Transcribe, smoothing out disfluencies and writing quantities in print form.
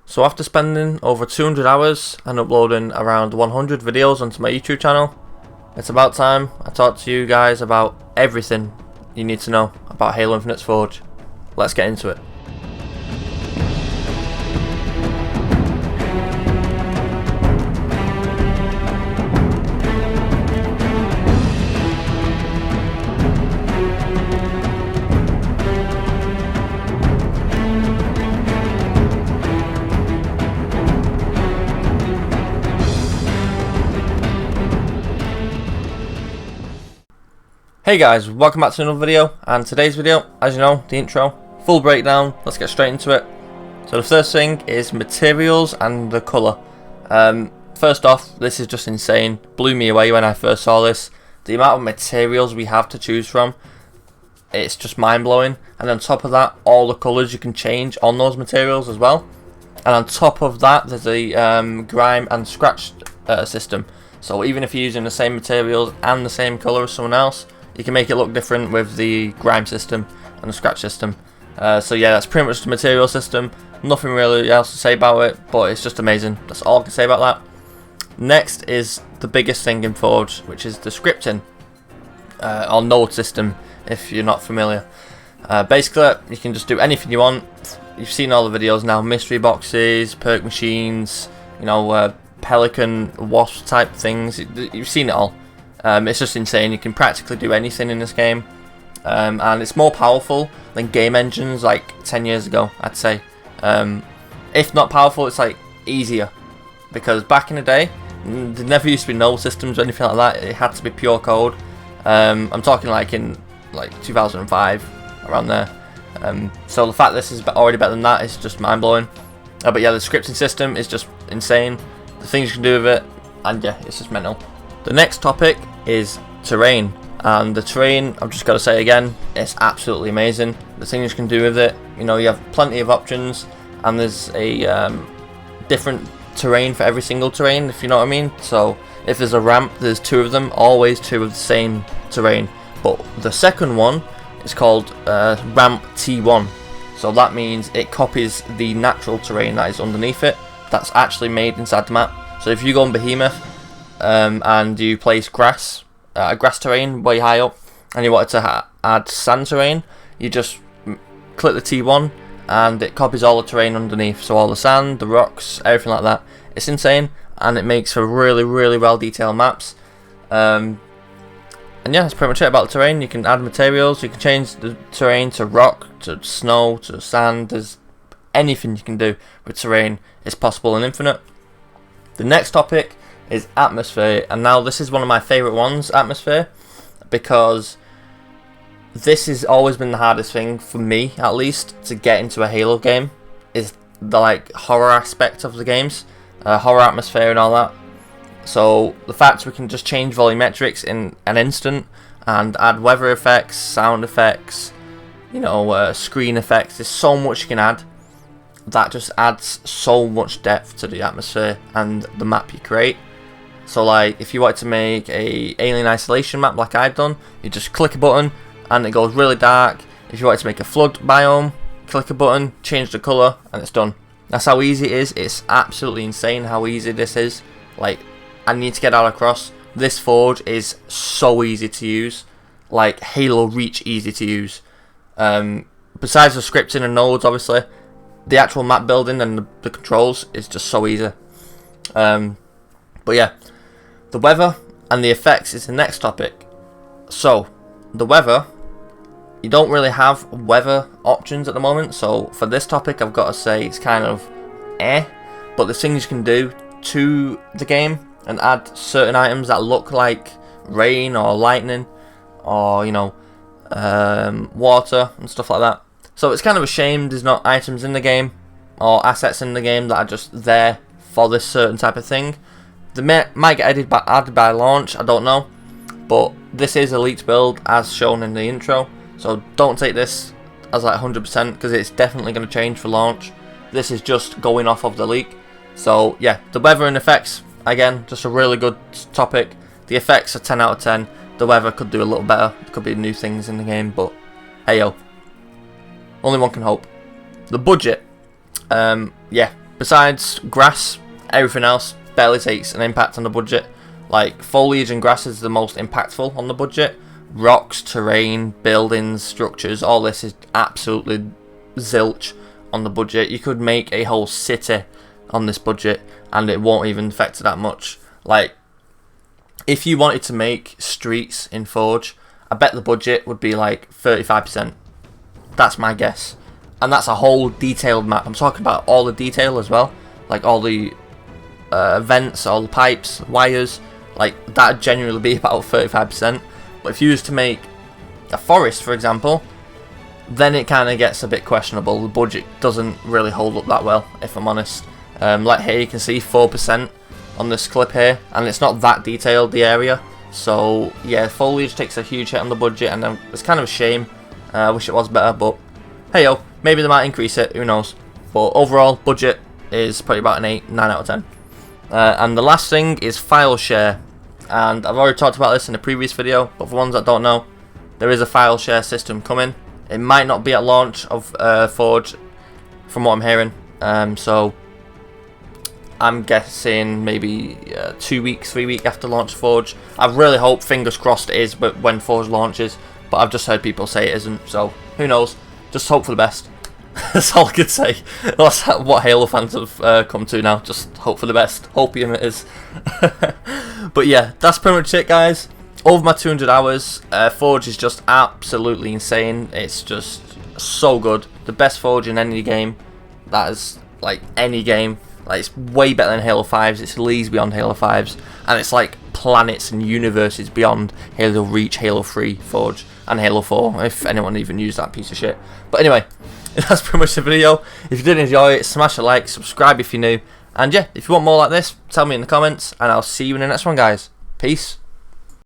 So after spending over 200 hours and uploading around 100 videos onto my YouTube channel, it's about time I talk to you guys about everything you need to know about Halo Infinite's Forge. Let's get into it. Hey guys, welcome back to another video, and today's video, as you know, the intro, full breakdown. Let's get straight into it. So the first thing is materials and the colour. First off, this is just insane. Blew me away when I first saw this. The amount of materials we have to choose from, it's just mind-blowing. And on top of that, all the colours you can change on those materials as well. And on top of that, there's a grime and scratch system. So even if you're using the same materials and the same colour as someone else, you can make it look different with the grime system and the scratch system. So yeah, that's pretty much the material system. Nothing really else to say about it, but it's just amazing. That's all I can say about that. Next is the biggest thing in Forge, which is the scripting or node system, if you're not familiar. Basically, you can just do anything you want. You've seen all the videos now, mystery boxes, perk machines, you know, pelican, wasp type things. You've seen it all. It's just insane. You can practically do anything in this game, and it's more powerful than game engines like 10 years ago, I'd say. If not powerful, it's like easier, because back in the day there never used to be no systems or anything like that. It had to be pure code. I'm talking like in like 2005, around there. So the fact this is already better than that is just mind-blowing. But yeah, the scripting system is just insane. The things you can do with it, and yeah, it's just mental. The next topic is terrain, and the terrain, I've just got to say again, it's absolutely amazing. The things you can do with it, you know, you have plenty of options, and there's a different terrain for every single terrain, if you know what I mean. So if there's a ramp, there's two of them, always two of the same terrain. But the second one is called ramp T1, so that means it copies the natural terrain that is underneath it, that's actually made inside the map. So if you go on Behemoth, and you place grass terrain way high up, and you wanted to add sand terrain, you just click the T1 and it copies all the terrain underneath, so all the sand, the rocks, everything like that. It's insane, and it makes for really well detailed maps. And yeah, that's pretty much it about the terrain. You can add materials, you can change the terrain to rock, to snow, to sand. There's anything you can do with terrain is possible in Infinite. The next topic is atmosphere, and now this is one of my favourite ones, atmosphere, because this has always been the hardest thing for me, at least, to get into a Halo game, is the like horror aspect of the games, horror atmosphere and all that. So the fact we can just change volumetrics in an instant and add weather effects, sound effects, you know, screen effects, there's so much you can add. That just adds so much depth to the atmosphere and the map you create. So like, if you wanted to make a alien isolation map like I've done, you just click a button and it goes really dark. If you wanted to make a flood biome, click a button, change the colour, and it's done. That's how easy it is. It's absolutely insane how easy this is. Like, I need to get that across. This Forge is so easy to use. Like, Halo Reach easy to use. Besides the scripting and nodes, obviously, the actual map building and the controls is just so easy. But yeah, the weather and the effects is the next topic. So, the weather, you don't really have weather options at the moment. So, for this topic, I've got to say it's kind of but there's things you can do to the game and add certain items that look like rain or lightning or, you know, water and stuff like that. So it's kind of a shame there's not items in the game or assets in the game that are just there for this certain type of thing. They might get added by launch, I don't know. But this is a leaked build as shown in the intro. So don't take this as like 100% because it's definitely going to change for launch. This is just going off of the leak. So yeah, the weather and effects, again, just a really good topic. The effects are 10 out of 10. The weather could do a little better. There could be new things in the game, but hey yo, only one can hope. The budget, yeah, Besides grass, everything else barely takes an impact on the budget. Like foliage and grass is the most impactful on the budget. Rocks, terrain, buildings, structures, all this is absolutely zilch on the budget. You could make a whole city on this budget and it won't even affect it that much. Like, if you wanted to make streets in Forge, I bet the budget would be like 35%. That's my guess. And that's a whole detailed map. I'm talking about all the detail as well. Like all the vents, all the pipes, wires. Like, that'd genuinely be about 35%. But if you was to make a forest, for example, then it kind of gets a bit questionable. The budget doesn't really hold up that well, if I'm honest. Like here, you can see 4% on this clip here, and it's not that detailed, the area. So yeah, foliage takes a huge hit on the budget, and it's kind of a shame. I wish it was better, but hey yo, maybe they might increase it, who knows. But overall, budget is probably about an 8, 9 out of 10. And the last thing is file share. And I've already talked about this in a previous video, but for ones that don't know, there is a file share system coming. It might not be at launch of Forge, from what I'm hearing. So I'm guessing maybe 2 weeks, 3 weeks after launch of Forge. I really hope, fingers crossed, it is, but when Forge launches. But I've just heard people say it isn't, so who knows? Just hope for the best. That's all I could say. That's what Halo fans have come to now. Just hope for the best. Hopium it is. But yeah, that's pretty much it, guys. Over my 200 hours. Forge is just absolutely insane. It's just so good. The best Forge in any game. That is, like, any game. Like, it's way better than Halo 5's. It's leagues beyond Halo 5's. And it's like planets and universes beyond Halo Reach, Halo 3, Forge, and Halo 4. If anyone even used that piece of shit. But anyway, that's pretty much the video. If you did enjoy it, smash a like, subscribe if you're new. And yeah, if you want more like this, tell me in the comments. And I'll see you in the next one, guys. Peace.